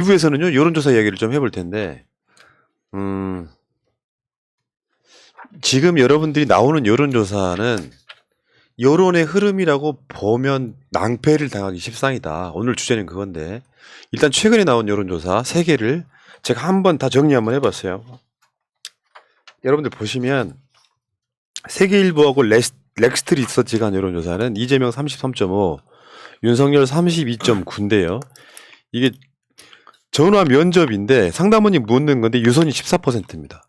2부에서는요 여론조사 이야기를 좀 해볼 텐데 지금 여러분들이 나오는 여론조사는 여론의 흐름이라고 보면 낭패를 당하기 십상이다. 오늘 주제는 그건데 일단 최근에 나온 여론조사 3개를 제가 한번 다 정리 한번 해봤어요. 여러분들 보시면 세계일보하고 렉스트 리서치가 한 여론조사는 이재명 33.5, 윤석열 32.9인데요. 이게 전화 면접인데 상담원이 묻는 건데 유선이 14%입니다.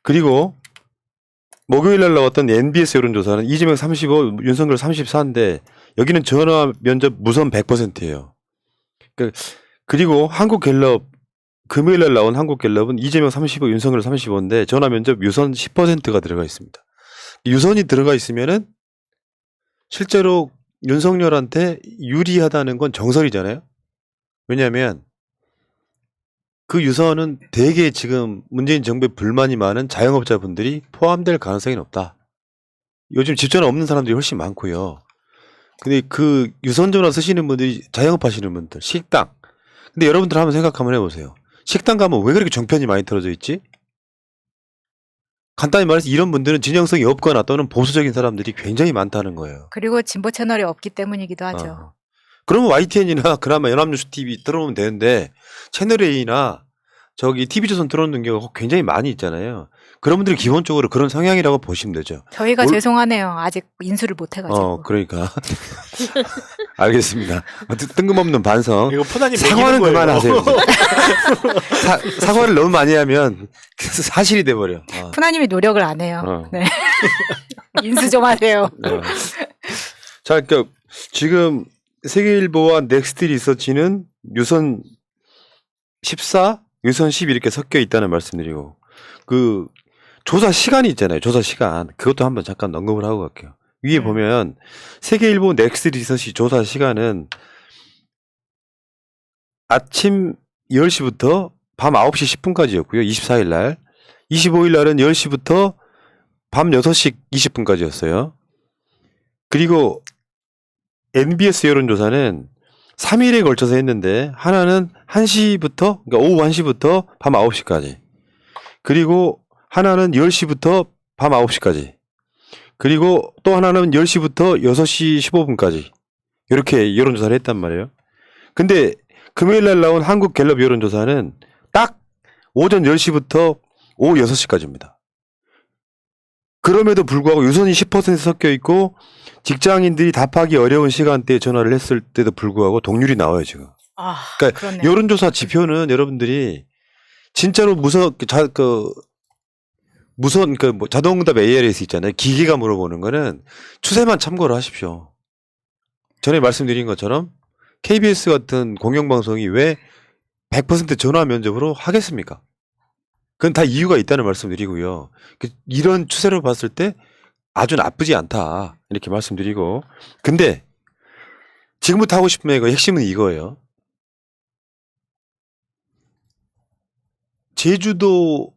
그리고 목요일날 나왔던 NBS 여론조사는 이재명 35, 윤석열 34인데 여기는 전화 면접 무선 100%예요. 그리고 한국갤럽 금요일날 나온 한국갤럽은 이재명 35, 윤석열 35인데 전화 면접 유선 10%가 들어가 있습니다. 유선이 들어가 있으면은 실제로 윤석열한테 유리하다는 건 정설이잖아요. 왜냐하면 그 유선은 되게 지금 문재인 정부에 불만이 많은 자영업자분들이 포함될 가능성이 높다. 요즘 집전화 없는 사람들이 훨씬 많고요. 근데 그 유선 전화 쓰시는 분들이 자영업하시는 분들, 식당. 근데 여러분들 한번 생각 한번 해보세요. 식당 가면 왜 그렇게 종편이 많이 틀어져 있지? 간단히 말해서 이런 분들은 진정성이 없거나 또는 보수적인 사람들이 굉장히 많다는 거예요. 그리고 진보 채널이 없기 때문이기도 하죠. 그러면 YTN이나 그나마 연합뉴스 TV 들어오면 되는데 채널 A나 저기 TV조선 들어오는 경우가 굉장히 많이 있잖아요. 그런 분들이 기본적으로 그런 성향이라고 보시면 되죠. 저희가 죄송하네요. 아직 인수를 못 해가지고. 그러니까. 알겠습니다. 뜬금없는 반성. 이거 푸나님 사과는 거예요. 그만하세요. 사과를 너무 많이 하면 사실이 돼버려. 푸나님이 노력을 안 해요. 네. 인수 좀 하세요. 자, 그러니까 지금 세계일보와 넥스트 리서치는 유선 14, 유선 10 이렇게 섞여 있다는 말씀드리고 그 조사 시간이 있잖아요. 조사 시간. 그것도 한번 잠깐 언급을 하고 갈게요. 위에 보면 세계일보 넥스트 리서치 조사 시간은 아침 10시부터 밤 9시 10분까지였고요. 24일 날. 25일 날은 10시부터 밤 6시 20분까지였어요. 그리고 NBS 여론조사는 3일에 걸쳐서 했는데 하나는 1시부터 그러니까 오후 1시부터 밤 9시까지. 그리고 하나는 10시부터 밤 9시까지. 그리고 또 하나는 10시부터 6시 15분까지. 이렇게 여론조사를 했단 말이에요. 근데 금요일날 나온 한국갤럽 여론조사는 딱 오전 10시부터 오후 6시까지입니다. 그럼에도 불구하고 유선이 10% 섞여 있고 직장인들이 답하기 어려운 시간대에 전화를 했을 때도 불구하고 동률이 나와요 지금. 그러니까 그렇네요. 여론조사 지표는 여러분들이 진짜로 무선 뭐 자동응답 ARS 있잖아요. 기계가 물어보는 거는 추세만 참고를 하십시오. 전에 말씀드린 것처럼 KBS 같은 공영방송이 왜 100% 전화 면접으로 하겠습니까? 그건 다 이유가 있다는 말씀드리고요. 이런 추세로 봤을 때 아주 나쁘지 않다 이렇게 말씀드리고 근데 지금부터 하고 싶은 얘기 핵심은 이거예요. 제주도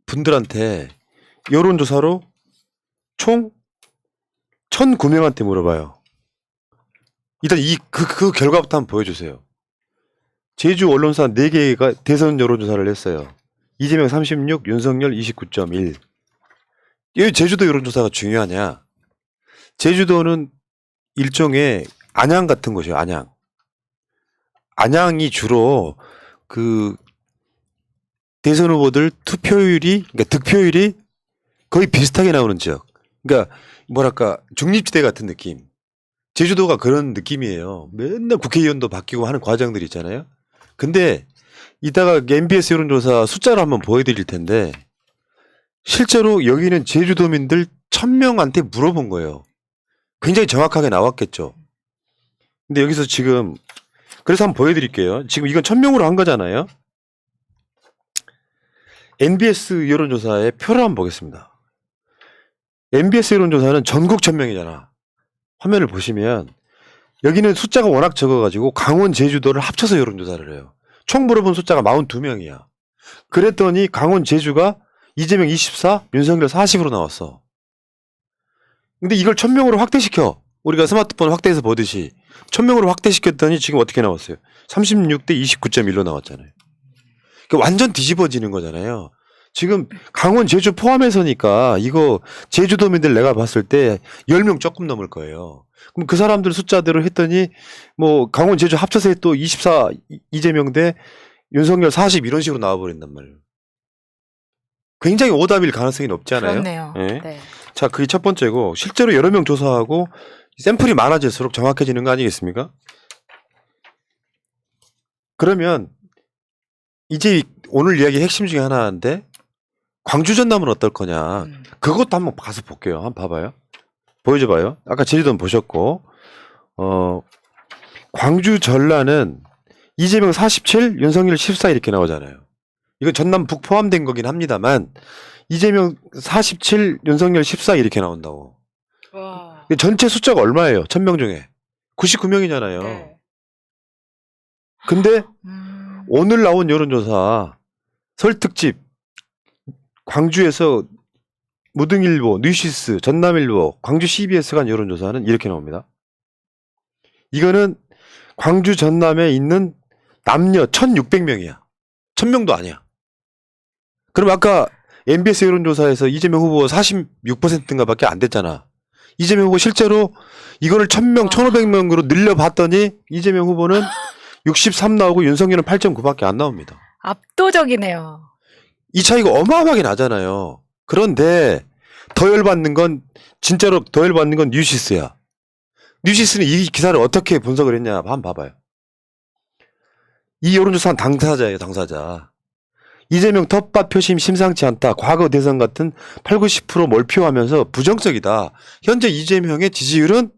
분들한테 여론조사로 총 1,009명한테 물어봐요. 일단 그 결과부터 한번 보여주세요. 제주 언론사 4개가 대선 여론조사를 했어요. 이재명 36, 윤석열 29.1. 왜 제주도 여론조사가 중요하냐? 제주도는 일종의 안양 같은 곳이에요. 안양. 안양이 주로 그 대선 후보들 투표율이 그러니까 득표율이 거의 비슷하게 나오는 지역. 그러니까 뭐랄까 중립지대 같은 느낌. 제주도가 그런 느낌이에요. 맨날 국회의원도 바뀌고 하는 과정들이 있잖아요. 근데 이따가 MBS 여론조사 숫자로 한번 보여드릴 텐데 실제로 여기는 제주도민들 1,000명한테 물어본 거예요. 굉장히 정확하게 나왔겠죠. 근데 여기서 지금 그래서 한번 보여드릴게요. 지금 이건 1,000명으로 한 거잖아요. NBS 여론조사의 표를 한번 보겠습니다. MBS 여론조사는 전국 1,000명이잖아. 화면을 보시면 여기는 숫자가 워낙 적어가지고 강원, 제주도를 합쳐서 여론조사를 해요. 총 물어본 숫자가 42명이야. 그랬더니 강원, 제주가 이재명 24, 윤석열 40으로 나왔어. 근데 이걸 1,000명으로 확대시켜. 우리가 스마트폰 확대해서 보듯이. 1000명으로 확대시켰더니 지금 어떻게 나왔어요? 36대 29.1로 나왔잖아요. 그러니까 완전 뒤집어지는 거잖아요. 지금 강원, 제주 포함해서니까 이거 제주도민들 내가 봤을 때 10명 조금 넘을 거예요. 그럼 그 사람들 숫자대로 했더니 뭐 강원, 제주 합쳐서 또 24 이재명 대 윤석열 40 이런 식으로 나와버린단 말이에요. 굉장히 오답일 가능성이 높지 않아요? 그렇네요. 네. 네. 자, 그게 첫 번째고 실제로 여러 명 조사하고 샘플이 많아질수록 정확해지는 거 아니겠습니까? 그러면 이제 오늘 이야기 핵심 중에 하나인데 광주 전남은 어떨 거냐. 그것도 한번 가서 볼게요. 한번 봐봐요. 보여줘봐요. 아까 제주도는 보셨고 광주 전라는 이재명 47, 윤석열 14 이렇게 나오잖아요. 이건 전남 북 포함된 거긴 합니다만 이재명 47, 윤석열 14 이렇게 나온다고. 와. 전체 숫자가 얼마예요? 1000명 중에 99명이잖아요. 네. 근데 오늘 나온 여론조사 설특집 광주에서 무등일보, 뉴시스, 전남일보, 광주 CBS가 한 여론조사는 이렇게 나옵니다. 이거는 광주 전남에 있는 남녀 1600명이야. 1000명도 아니야. 그럼 아까 MBS 여론조사에서 이재명 후보 46%인가 밖에 안 됐잖아. 이재명 후보 실제로 이거를 1000명, 1500명으로 늘려봤더니 이재명 후보는 63 나오고 윤석열은 8.9밖에 안 나옵니다. 압도적이네요. 이 차이가 어마어마하게 나잖아요. 그런데 더 열받는 건 진짜로 더 열받는 건 뉴시스야. 뉴시스는 이 기사를 어떻게 분석을 했냐 한번 봐봐요. 이 여론조사는 당사자예요. 당사자. 이재명 텃밭 표심 심상치 않다. 과거 대선 같은 8, 90% 몰표하면서 부정적이다. 현재 이재명의 지지율은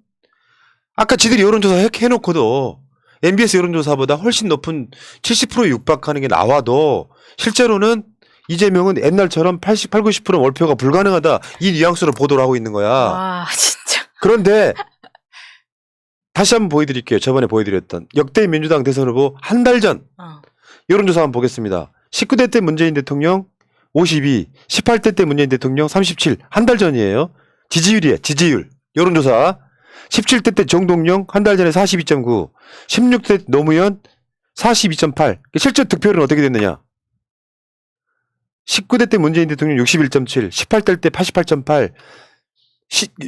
아까 지들이 여론조사 해놓고도 MBS 여론조사보다 훨씬 높은 70%에 육박하는 게 나와도 실제로는 이재명은 옛날처럼 88, 90% 몰표가 불가능하다. 이 뉘앙스로 보도를 하고 있는 거야. 와, 진짜. 그런데 다시 한번 보여드릴게요. 저번에 보여드렸던 역대 민주당 대선 후보 한 달 전 여론조사 한번 보겠습니다. 19대 때 문재인 대통령 52, 18대 때 문재인 대통령 37. 한 달 전이에요. 지지율이에요. 지지율. 여론조사. 17대 때 정동영 한 달 전에 42.9, 16대 노무현 42.8. 실제 득표율은 어떻게 됐느냐? 19대 때 문재인 대통령 61.7, 18대 때 88.8.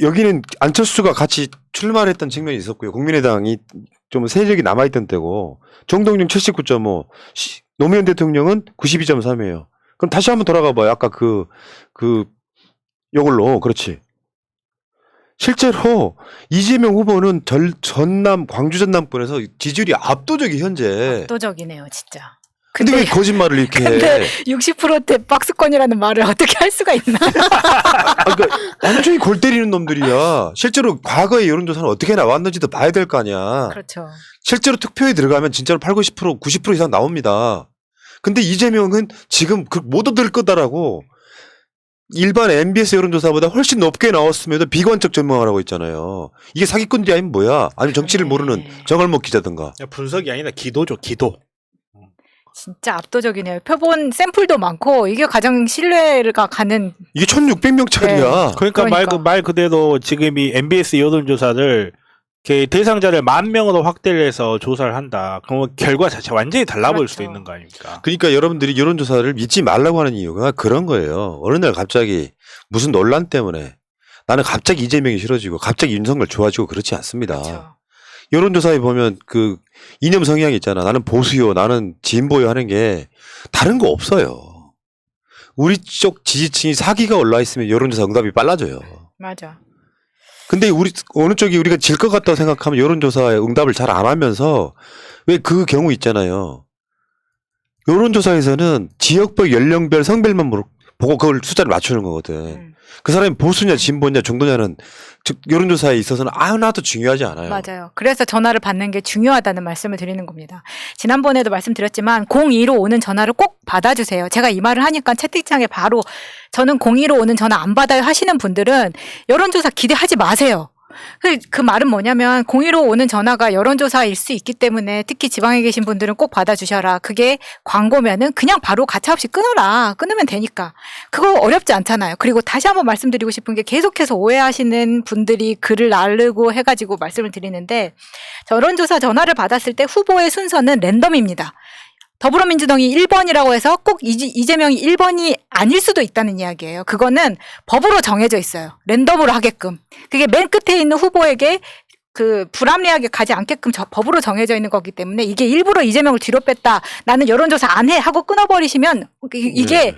여기는 안철수가 같이 출마를 했던 측면이 있었고요. 국민의당이 좀 세력이 남아있던 때고, 정동영 79.5, 노무현 대통령은 92.3이에요. 그럼 다시 한번 돌아가 봐요. 아까 요걸로. 그렇지. 실제로 이재명 후보는 전남, 광주 전남권에서 지지율이 압도적이 현재. 압도적이네요, 진짜. 근데 왜 거짓말을 이렇게 해? 근데 60%대 박스권이라는 말을 어떻게 할 수가 있나? 그러니까 완전히 골 때리는 놈들이야. 실제로 과거의 여론조사는 어떻게 나왔는지도 봐야 될 거 아니야. 그렇죠. 실제로 투표에 들어가면 진짜로 8, 90%, 90% 이상 나옵니다. 근데 이재명은 지금 못 얻을 거다라고 일반 MBS 여론조사보다 훨씬 높게 나왔음에도 비관적 전망을 하고 있잖아요. 이게 사기꾼들이 아니면 뭐야? 아니면 정치를 모르는 정알목 기자든가. 분석이 아니라 기도죠, 기도. 진짜 압도적이네요. 표본 샘플도 많고 이게 가장 신뢰가 가는. 이게 1600명짜리야. 네. 그러니까 말 그대로 지금 이 MBS 여론조사를 대상자를 10,000명으로 확대를 해서 조사를 한다. 그러면 결과 자체 완전히 달라볼 그렇죠. 수도 있는 거 아닙니까? 그러니까 여러분들이 여론조사를 믿지 말라고 하는 이유가 그런 거예요. 어느 날 갑자기 무슨 논란 때문에 나는 갑자기 이재명이 싫어지고 갑자기 윤석열 좋아지고 그렇지 않습니다. 그렇죠. 여론조사에 보면 그 이념 성향이 있잖아. 나는 보수요, 나는 진보요 하는 게 다른 거 없어요. 우리 쪽 지지층이 사기가 올라 있으면 여론조사 응답이 빨라져요. 맞아. 근데 어느 쪽이 우리가 질 것 같다고 생각하면 여론조사에 응답을 잘 안 하면서 왜 그 경우 있잖아요. 여론조사에서는 지역별, 연령별, 성별만 보고 그걸 숫자를 맞추는 거거든. 그 사람이 보수냐, 진보냐, 정도냐는 즉 여론조사에 있어서는 하나도 중요하지 않아요. 맞아요. 그래서 전화를 받는 게 중요하다는 말씀을 드리는 겁니다. 지난번에도 말씀드렸지만 02로 오는 전화를 꼭 받아주세요. 제가 이 말을 하니까 채팅창에 바로 저는 02로 오는 전화 안 받아요 하시는 분들은 여론조사 기대하지 마세요. 그 말은 뭐냐면 01호 오는 전화가 여론조사일 수 있기 때문에 특히 지방에 계신 분들은 꼭 받아주셔라. 그게 광고면은 그냥 바로 가차없이 끊어라. 끊으면 되니까. 그거 어렵지 않잖아요. 그리고 다시 한번 말씀드리고 싶은 게 계속해서 오해하시는 분들이 글을 나르고 해가지고 말씀을 드리는데 여론조사 전화를 받았을 때 후보의 순서는 랜덤입니다. 더불어민주당이 1번이라고 해서 꼭 이재명이 1번이 아닐 수도 있다는 이야기예요. 그거는 법으로 정해져 있어요. 랜덤으로 하게끔. 그게 맨 끝에 있는 후보에게 그 불합리하게 가지 않게끔 법으로 정해져 있는 거기 때문에 이게 일부러 이재명을 뒤로 뺐다. 나는 여론조사 안 해 하고 끊어버리시면 이게 네.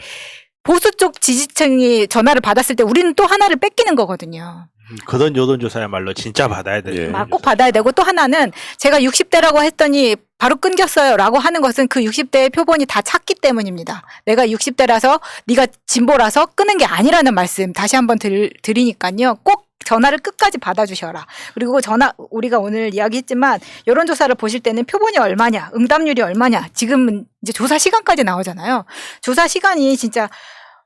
보수 쪽 지지층이 전화를 받았을 때 우리는 또 하나를 뺏기는 거거든요. 그런 여론조사야말로 진짜 받아야 돼요. 예. 꼭 받아야 되고 또 하나는 제가 60대라고 했더니 바로 끊겼어요 라고 하는 것은 그 60대의 표본이 다 찼기 때문입니다. 내가 60대라서 네가 진보라서 끄는 게 아니라는 말씀 다시 한번 드리니까요. 꼭 전화를 끝까지 받아주셔라. 그리고 전화 우리가 오늘 이야기했지만 여론조사를 보실 때는 표본이 얼마냐 응답률이 얼마냐 지금은 이제 조사 시간까지 나오잖아요. 조사 시간이 진짜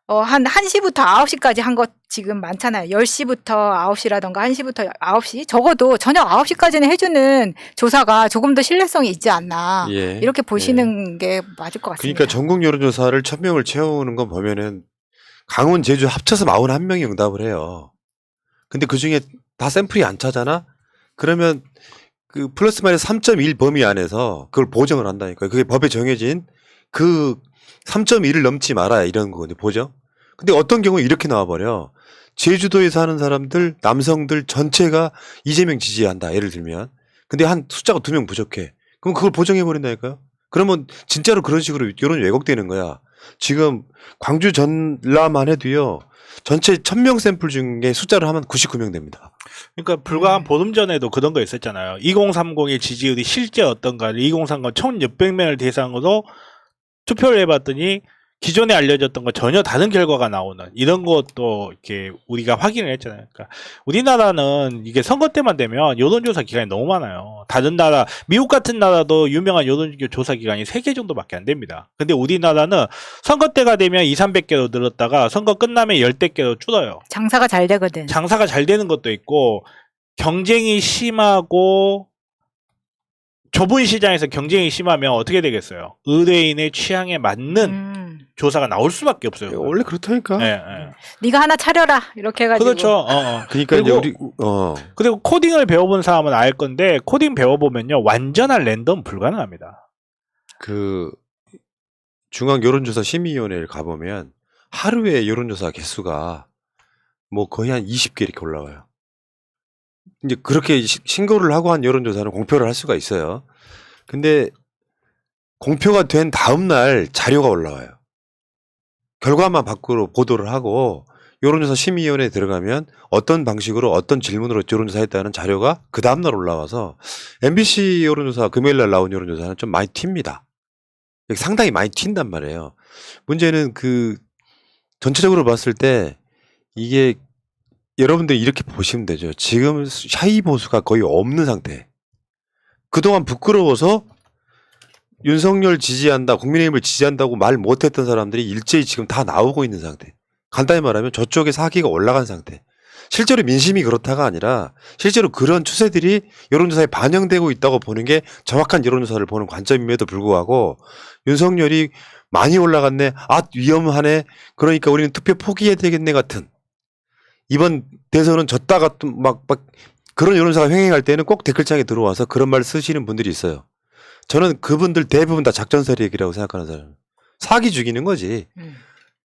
한 1시부터 9시까지 한 것 지금 많잖아요. 10시부터 9시라던가 1시부터 9시 적어도 저녁 9시까지는 해주는 조사가 조금 더 신뢰성이 있지 않나 예. 이렇게 보시는 게 맞을 것 같습니다. 그러니까 전국 여론조사를 1000명을 채우는 건 보면은 강원, 제주 합쳐서 41명이 응답을 해요. 근데 그 중에 다 샘플이 안 차잖아? 그러면 그 플러스 마이너스 3.1 범위 안에서 그걸 보정을 한다니까요. 그게 법에 정해진 그 3.1을 넘지 마라 이런 거거든요. 보정. 근데 어떤 경우에 이렇게 나와버려. 제주도에 사는 사람들, 남성들 전체가 이재명 지지한다. 예를 들면. 근데 한 숫자가 2명 부족해. 그럼 그걸 보정해버린다니까요. 그러면 진짜로 그런 식으로 여론이 왜곡되는 거야. 지금 광주 전라만 해도요. 전체 1000명 샘플 중에 숫자로 하면 99명 됩니다. 그러니까 불과 한 보름 전에도 그런 거 있었잖아요. 2030의 지지율이 실제 어떤가를 2030 1600명을 대상으로 투표를 해봤더니 기존에 알려졌던 거 전혀 다른 결과가 나오는 이런 것도 이렇게 우리가 확인을 했잖아요. 그러니까 우리나라는 이게 선거 때만 되면 여론조사 기관이 너무 많아요. 다른 나라, 미국 같은 나라도 유명한 여론조사 기관이 3개 정도밖에 안 됩니다. 근데 우리나라는 선거 때가 되면 200~300개로 늘었다가 선거 끝나면 10대개로 줄어요. 장사가 잘 되거든. 장사가 잘 되는 것도 있고 경쟁이 심하고 좁은 시장에서 경쟁이 심하면 어떻게 되겠어요? 의뢰인의 취향에 맞는 조사가 나올 수밖에 없어요. 원래 그렇다니까. 네, 네. 네가 하나 차려라 이렇게 해가지고. 그렇죠. 그러니까 이제 우리 그리고 코딩을 배워본 사람은 알 건데 코딩 배워보면요 완전한 랜덤 불가능합니다. 그 중앙 여론조사 심의위원회를 가보면 하루에 여론조사 개수가 뭐 거의 한 20개 이렇게 올라와요. 이제 그렇게 신고를 하고 한 여론조사는 공표를 할 수가 있어요. 근데 공표가 된 다음 날 자료가 올라와요. 결과만 밖으로 보도를 하고 여론조사 심의위원회에 들어가면 어떤 방식으로 어떤 질문으로 여론조사했다는 자료가 그 다음날 올라와서 MBC 여론조사 금요일날 나온 여론조사는 좀 많이 튑니다. 상당히 많이 튄단 말이에요. 문제는 그 전체적으로 봤을 때 이게 여러분들이 이렇게 보시면 되죠. 지금 샤이 보수가 거의 없는 상태. 그동안 부끄러워서 윤석열 지지한다, 국민의힘을 지지한다고 말 못했던 사람들이 일제히 지금 다 나오고 있는 상태. 간단히 말하면 저쪽에 사기가 올라간 상태. 실제로 민심이 그렇다가 아니라 실제로 그런 추세들이 여론조사에 반영되고 있다고 보는 게 정확한 여론조사를 보는 관점임에도 불구하고 윤석열이 많이 올라갔네, 아 위험하네, 그러니까 우리는 투표 포기해야 되겠네 같은, 이번 대선은 졌다가 또 막 그런 여론조사가 횡행할 때는 꼭 댓글창에 들어와서 그런 말 쓰시는 분들이 있어요. 저는 그분들 대부분 다 작전세력이라고 생각하는 사람. 사기 죽이는 거지.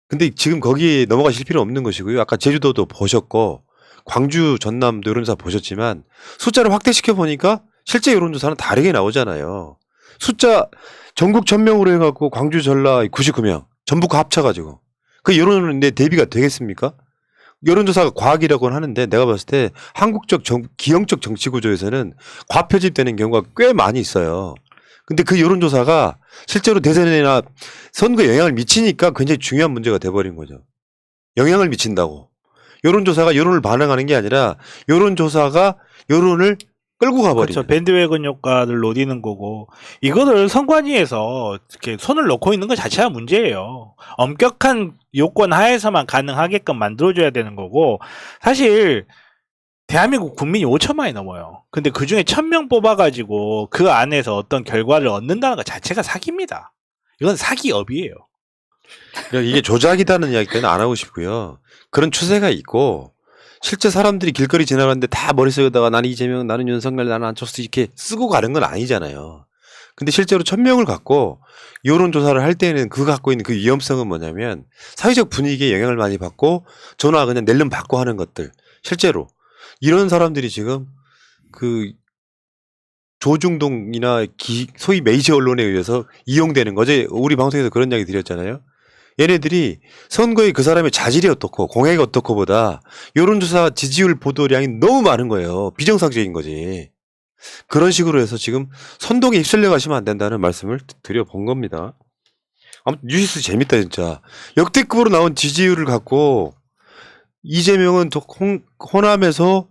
근데 지금 거기에 넘어가실 필요 없는 것이고요. 아까 제주도도 보셨고 광주 전남도 여론조사 보셨지만 숫자를 확대시켜 보니까 실제 여론조사는 다르게 나오잖아요. 숫자 전국 1000명으로 해갖고 광주 전라 99명 전부가 합쳐가지고 그 여론은 내 대비가 되겠습니까? 여론조사가 과학이라고는 하는데 내가 봤을 때 한국적 기형적 정치 구조에서는 과표집되는 경우가 꽤 많이 있어요. 근데 그 여론조사가 실제로 대선이나 선거에 영향을 미치니까 굉장히 중요한 문제가 돼버린 거죠. 영향을 미친다고. 여론조사가 여론을 반영하는 게 아니라 여론조사가 여론을 끌고 가버리는. 그렇죠. 밴드웨건 효과를 노리는 거고 이거를 선관위에서 이렇게 손을 놓고 있는 것 자체가 문제예요. 엄격한 요건 하에서만 가능하게끔 만들어줘야 되는 거고 사실 대한민국 국민이 5천만이 넘어요. 근데 그 중에 1,000명 뽑아가지고 그 안에서 어떤 결과를 얻는다는 것 자체가 사기입니다. 이건 사기업이에요. 그러니까 이게 조작이다는 이야기는 안 하고 싶고요. 그런 추세가 있고 실제 사람들이 길거리 지나가는데 다 머릿속에다가 나는 이재명, 나는 윤석열, 나는 안철수 이렇게 쓰고 가는 건 아니잖아요. 근데 실제로 1,000명을 갖고 여론조사를 할 때는 그 갖고 있는 그 위험성은 뭐냐면 사회적 분위기에 영향을 많이 받고 전화 그냥 낼름 받고 하는 것들. 실제로 이런 사람들이 지금 그 조중동이나 소위 메이저 언론에 의해서 이용되는 거죠. 우리 방송에서 그런 이야기 드렸잖아요. 얘네들이 선거에 그 사람의 자질이 어떻고 공약이 어떻고 보다 여론조사 지지율 보도량이 너무 많은 거예요. 비정상적인 거지. 그런 식으로 해서 지금 선동에 휩쓸려 가시면 안 된다는 말씀을 드려본 겁니다. 아무튼 뉴시스 재밌다 진짜. 역대급으로 나온 지지율을 갖고 이재명은 호남에서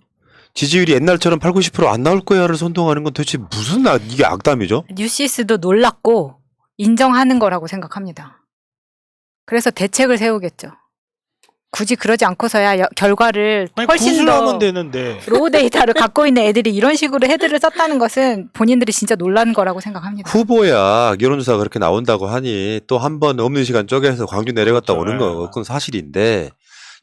지지율이 옛날처럼 8, 90%안 나올 거야를 선동하는 건 도대체 무슨 이게 악담이죠? 뉴시스도 놀랐고 인정하는 거라고 생각합니다. 그래서 대책을 세우겠죠. 굳이 그러지 않고서야 결과를 아니, 훨씬 구술하면 더 되는데. 로우 데이터를 갖고 있는 애들이 이런 식으로 헤드를 썼다는 것은 본인들이 진짜 놀란 거라고 생각합니다. 후보야 여론조사가 그렇게 나온다고 하니 또 한 번 없는 시간 쪼개서 광주 내려갔다 그렇죠. 오는 거 그건 사실인데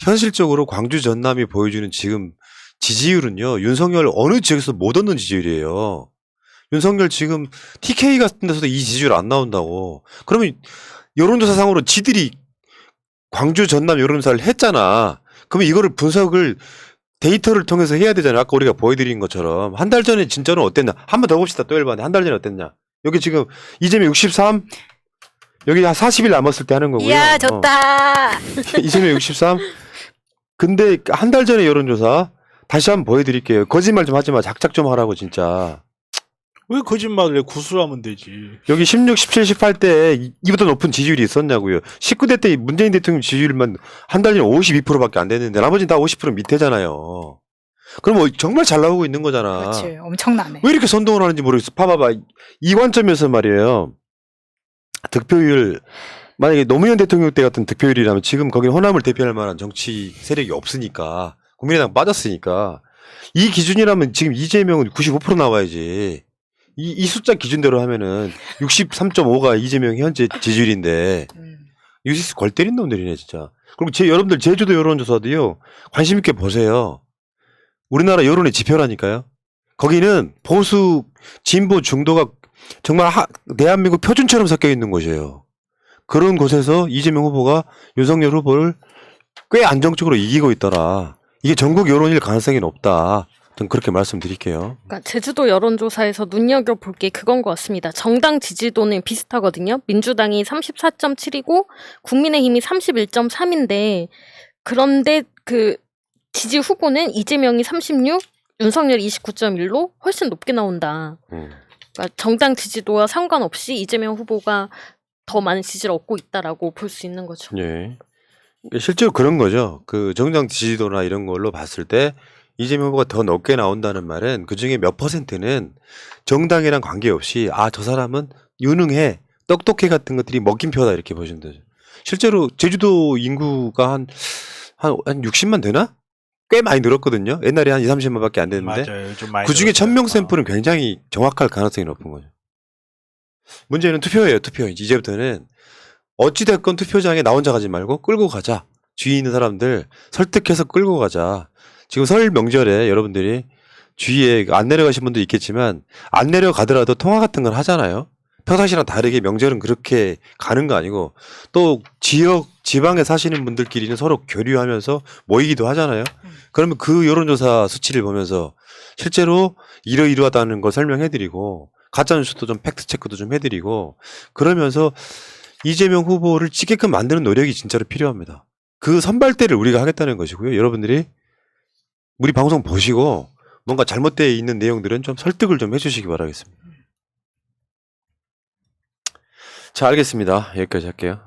현실적으로 광주 전남이 보여주는 지금 지지율은요 윤석열 어느 지역에서 못 얻는 지지율이에요. 윤석열 지금 TK 같은 데서도 이 지지율 안 나온다고. 그러면 여론조사상으로 지들이 광주 전남 여론조사를 했잖아. 그러면 이거를 분석을 데이터를 통해서 해야 되잖아. 아까 우리가 보여드린 것처럼. 한 달 전에 진짜로 어땠냐. 한 번 더 봅시다. 또 열반에. 한 달 전에 어땠냐. 여기 지금 이재명 63. 여기 한 40일 남았을 때 하는 거고요. 이야 좋다. 이재명 63. 근데 한 달 전에 여론조사 다시 한번 보여드릴게요. 거짓말 좀 하지 마. 작작 좀 하라고 진짜. 왜 거짓말을 해? 구술하면 되지. 여기 16, 17, 18 때 이보다 높은 지지율이 있었냐고요. 19대 때 문재인 대통령 지지율만 한 달 전에 52%밖에 안 됐는데 나머지는 다 50% 밑에잖아요. 그럼 정말 잘 나오고 있는 거잖아. 그렇지. 엄청나네. 왜 이렇게 선동을 하는지 모르겠어. 봐봐봐. 이 관점에서 말이에요. 득표율 만약에 노무현 대통령 때 같은 득표율이라면 지금 거기는 호남을 대표할 만한 정치 세력이 없으니까 국민의당 빠졌으니까 이 기준이라면 지금 이재명은 95% 나와야지. 이 숫자 기준대로 하면은 63.5가 이재명 현재 지지율인데 뉴시스 골 때린 놈들이네 진짜. 그리고 여러분들 제주도 여론조사도요 관심 있게 보세요. 우리나라 여론의 지표라니까요. 거기는 보수 진보 중도가 정말 대한민국 표준처럼 섞여 있는 곳이에요. 그런 곳에서 이재명 후보가 윤석열 후보를 꽤 안정적으로 이기고 있더라. 이게 전국 여론일 가능성이 높다. 전 그렇게 말씀드릴게요. 그러니까 제주도 여론조사에서 눈여겨볼 게 그건 것 같습니다. 정당 지지도는 비슷하거든요. 민주당이 34.7이고 국민의힘이 31.3인데 그런데 그 지지 후보는 이재명이 36, 윤석열이 29.1로 훨씬 높게 나온다. 그러니까 정당 지지도와 상관없이 이재명 후보가 더 많은 지지를 얻고 있다라고 볼 수 있는 거죠. 예. 실제로 그런 거죠. 그 정당 지지도나 이런 걸로 봤을 때 이재명 후보가 더 높게 나온다는 말은 그중에 몇 퍼센트는 정당이랑 관계없이 저 사람은 유능해, 똑똑해 같은 것들이 먹힌 표다 이렇게 보시면 되죠. 실제로 제주도 인구가 한 60만 되나? 꽤 많이 늘었거든요. 옛날에 한 2, 30만밖에 안 됐는데 맞아요. 좀 많이 그중에 늘었어요. 1000명 샘플은 굉장히 정확할 가능성이 높은 거죠. 문제는 투표예요. 투표. 이제부터는 어찌됐건 투표장에 나 혼자 가지 말고 끌고 가자. 주위에 있는 사람들 설득해서 끌고 가자. 지금 설 명절에 여러분들이 주위에 안 내려가신 분도 있겠지만 안 내려가더라도 통화 같은 걸 하잖아요. 평상시랑 다르게 명절은 그렇게 가는 거 아니고 또 지방에 사시는 분들끼리는 서로 교류하면서 모이기도 하잖아요. 그러면 그 여론조사 수치를 보면서 실제로 이러이러하다는 걸 설명해드리고 가짜뉴스도 좀 팩트체크도 좀 해드리고 그러면서 이재명 후보를 찍게끔 만드는 노력이 진짜로 필요합니다. 그 선발대를 우리가 하겠다는 것이고요. 여러분들이 우리 방송 보시고 뭔가 잘못되어 있는 내용들은 좀 설득을 좀 해주시기 바라겠습니다. 자, 알겠습니다. 여기까지 할게요.